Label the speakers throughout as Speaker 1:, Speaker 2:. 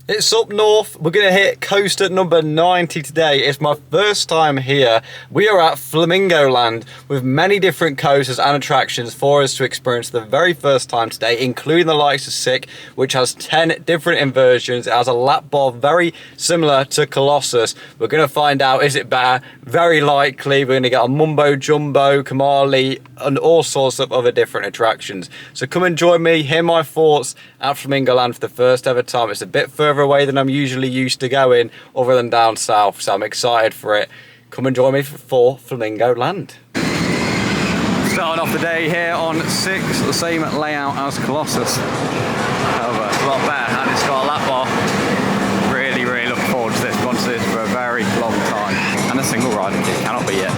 Speaker 1: It's up north. We're going to hit coaster number 90 today. It's my first time here. We are at Flamingo Land with many different coasters and attractions for us to experience the very first time today, including the likes of Sik, which has 10 different inversions. It has a lap bar very similar to Colossus. We're going to find out, is it better? Very likely. We're going to get a Mumbo Jumbo, Kamali, and all sorts of other different attractions. So come and join me, hear my thoughts at Flamingo Land for the first ever time. It's a bit further away than I'm usually used to going, other than down south, so I'm excited for it. Come and join me for Flamingo Land. Starting off the day here on Sik, the same layout as Colossus. However, it's a lot better and it's got a lap bar. Really looking forward to this. I've gone to this for a very long time. And a single ride, it cannot be it.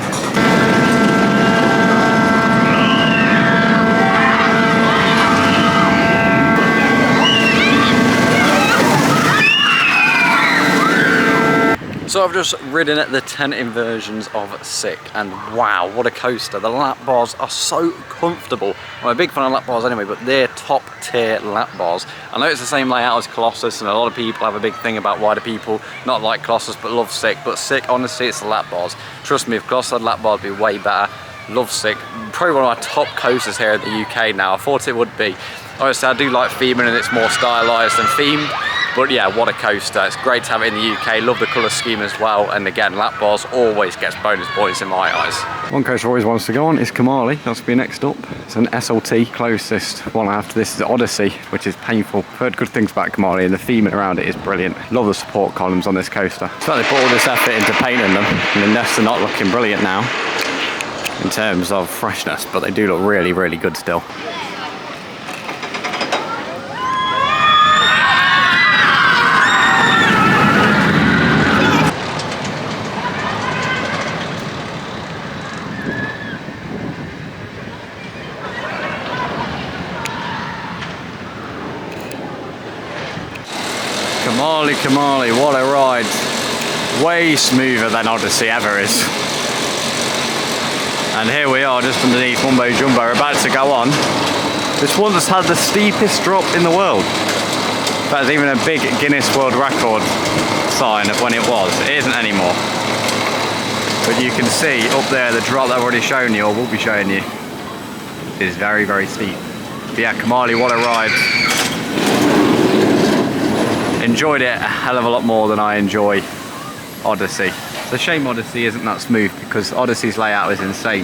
Speaker 1: So I've just ridden at the 10 inversions of Sik, and wow, what a coaster. The lap bars are so comfortable. I'm a big fan of lap bars anyway, but they're top tier lap bars. I know it's the same layout as Colossus, and a lot of people have a big thing about why do people not like Colossus but love Sik. But Sik, honestly, it's the lap bars. Trust me, if Colossus had lap bars, it'd be way better. Love Sik. Probably one of my top coasters here in the UK now. I thought it would be. Obviously, I do like theming and it's more stylised than themed. But yeah, what a coaster. It's great to have it in the UK. Love the colour scheme as well. And again, lap bars always gets bonus points in my eyes. One coaster I always wants to go on is Kamali. That's going to be next up. It's an SLT. Closest one after this is Odyssey, which is painful. I've heard good things about Kamali and the theming around it is brilliant. Love the support columns on this coaster. It's like they put all this effort into painting them and the nests are not looking brilliant now in terms of freshness, but they do look really good still. Kamali, what a ride. Way smoother than Odyssey ever is. And here we are just underneath Mumbo Jumbo. We're about to go on. This one has had the steepest drop in the world. That's even a big Guinness World Record sign of when it was. It isn't anymore. But you can see up there the drop that I've already shown you, or will be showing you, is very steep. But yeah, Kamali, what a ride. Enjoyed it a hell of a lot more than I enjoy Odyssey. It's a shame Odyssey isn't that smooth because Odyssey's layout is insane.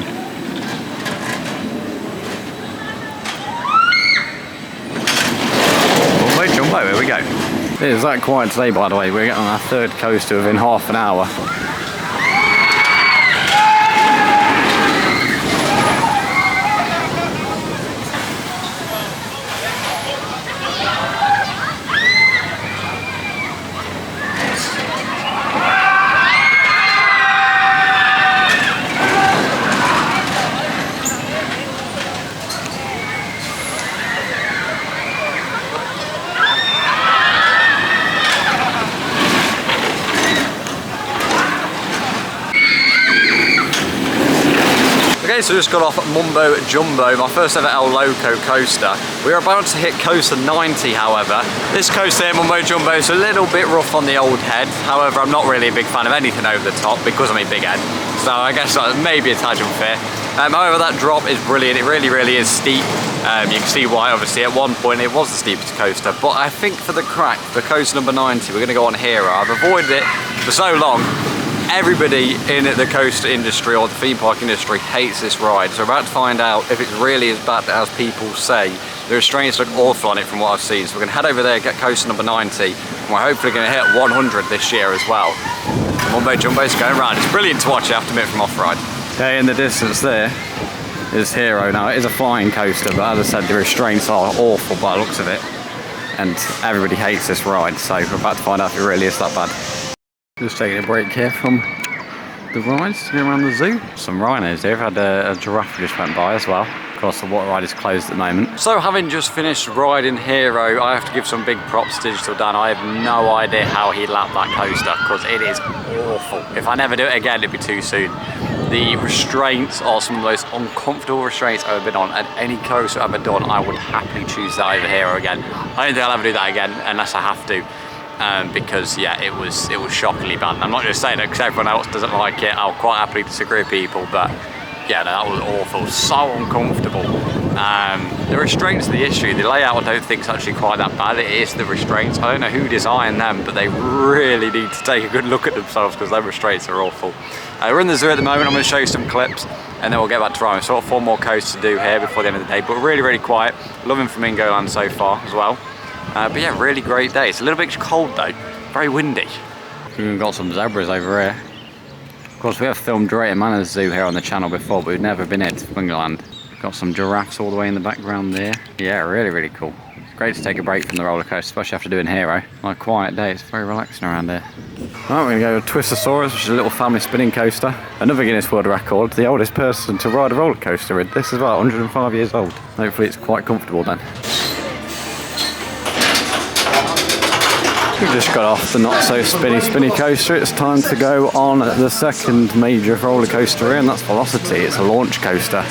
Speaker 1: Mumbo Jumbo, here we go. It is that quiet today, by the way. We're getting on our third coaster within half an hour. Okay, so just got off Mumbo Jumbo, my first ever El Loco coaster. We're about to hit coaster 90, however. This coaster here, Mumbo Jumbo, is a little bit rough on the old head. However, I'm not really a big fan of anything over the top because I'm a big head. So I guess that may be a tad unfair. However, that drop is brilliant. It really is steep. You can see why, obviously, at one point it was the steepest coaster. But I think for the crack, for coaster number 90, we're going to go on Hero. I've avoided it for so long. Everybody in the coaster industry or the theme park industry hates this ride, so we're about to find out if it's really as bad as people say. The restraints look awful on it from what I've seen, so we're going to head over there, get coaster number 90, and we're hopefully going to hit 100 this year as well. Mumbo Jumbo's going around. It's brilliant to watch, I have to admit, from off-ride. Okay, in the distance there is Hero. Now, it is a flying coaster, but as I said, the restraints are awful by the looks of it, and everybody hates this ride, so we're about to find out if it really is that bad. Just taking a break here from the rides to go around the zoo. Some rhinos here. I've had a giraffe just went by as well. Of course, the water ride is closed at the moment. So having just finished riding Hero, I have to give some big props to Digital Dan. I have no idea how he lapped that coaster because it is awful. If I never do it again, it'd be too soon. The restraints are some of the most uncomfortable restraints I've ever been on, and any coaster I've ever done, I would happily choose that over Hero again. I don't think I'll ever do that again unless I have to. because yeah, it was shockingly bad. And I'm not just saying it because everyone else doesn't like it. I'll quite happily disagree with people, but yeah, no, that was awful, so uncomfortable. The restraints are the issue. The layout I don't think is actually quite that bad. It is the restraints. I don't know who designed them, but they really need to take a good look at themselves because their restraints are awful. We're in the zoo at the moment. I'm going to show you some clips and then we'll get back to driving. So I've got 4 more coasts to do here before the end of the day, but really, really quiet. Loving Flamingoland so far as well. But yeah, really great day. It's a little bit cold though, very windy. We've got some zebras over here. Of course, we have filmed Drayton Manor's Zoo here on the channel before, but we've never been here to Flamingoland. Got some giraffes all the way in the background there. Yeah, really, really cool. It's great to take a break from the roller coaster, especially after doing Hero. On a quiet day, it's very relaxing around here. Right, we're going to go with Twistosaurus, which is a little family spinning coaster. Another Guinness World Record, the oldest person to ride a roller coaster in. This is about 105 years old. Hopefully it's quite comfortable then. We've just got off the not so spinny coaster. It's time to go on the second major roller coaster here, and that's Velocity. It's a launch coaster.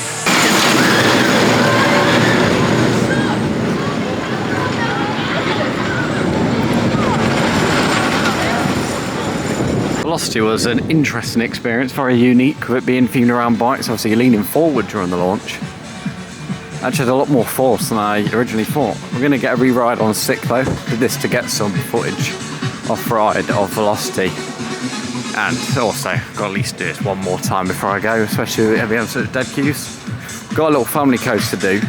Speaker 1: Velocity was an interesting experience, very unique with it being themed around bikes. Obviously you're leaning forward during the launch. Actually, had a lot more force than I originally thought. We're going to get a re-ride on Sik though. Did this to get some footage off-ride of Velocity. And also, got to at least do this one more time before I go, especially with every episode of Dead Queues. Got a little family coast to do.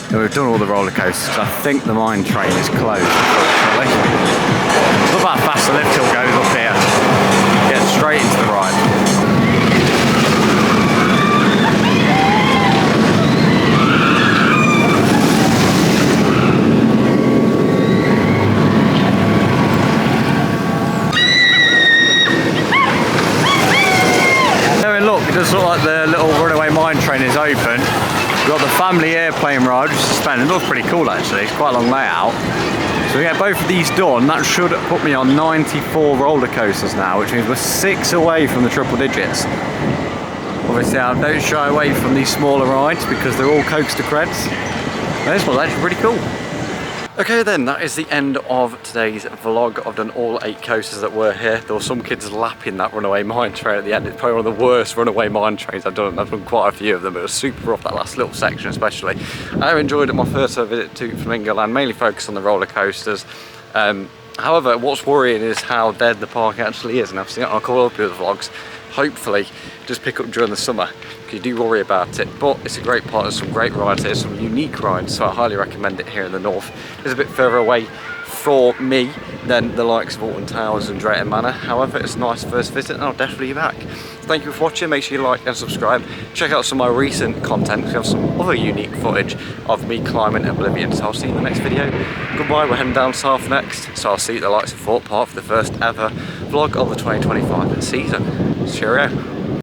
Speaker 1: And we've done all the roller coasters. I think the mine train is closed, unfortunately. Look how fast the lift hill goes up here. Get straight into the ride. It does look like the little runaway mine train is open. We've got the family airplane ride, which is suspended. It looks pretty cool actually, it's quite a long layout. So we get both of these done. That should put me on 94 roller coasters now, which means we're 6 away from the triple digits. Obviously I don't shy away from these smaller rides because they're all coaster creds. This one's actually pretty cool. Okay then, that is the end of today's vlog. I've done all 8 coasters that were here. There were some kids lapping that runaway mine train at the end. It's probably one of the worst runaway mine trains I've done. I've done quite a few of them, but it was super rough, that last little section especially. I enjoyed it, my first ever visit to Flamingoland, mainly focused on the roller coasters. However, what's worrying is how dead the park actually is, and I've seen it on a couple of other vlogs. Hopefully, just pick up during the summer, because you do worry about it, but it's a great park. There's some great rides here, some unique rides, so I highly recommend it here in the north. It's a bit further away for me than the likes of Alton Towers and Drayton Manor. However, it's a nice first visit and I'll definitely be back. Thank you for watching. Make sure you like and subscribe. Check out some of my recent content. We have some other unique footage of me climbing Oblivion. So I'll see you in the next video. Goodbye, we're heading down south next. So I'll see you at the lights of Fort Park for the first ever vlog of the 2025 season. Cheerio.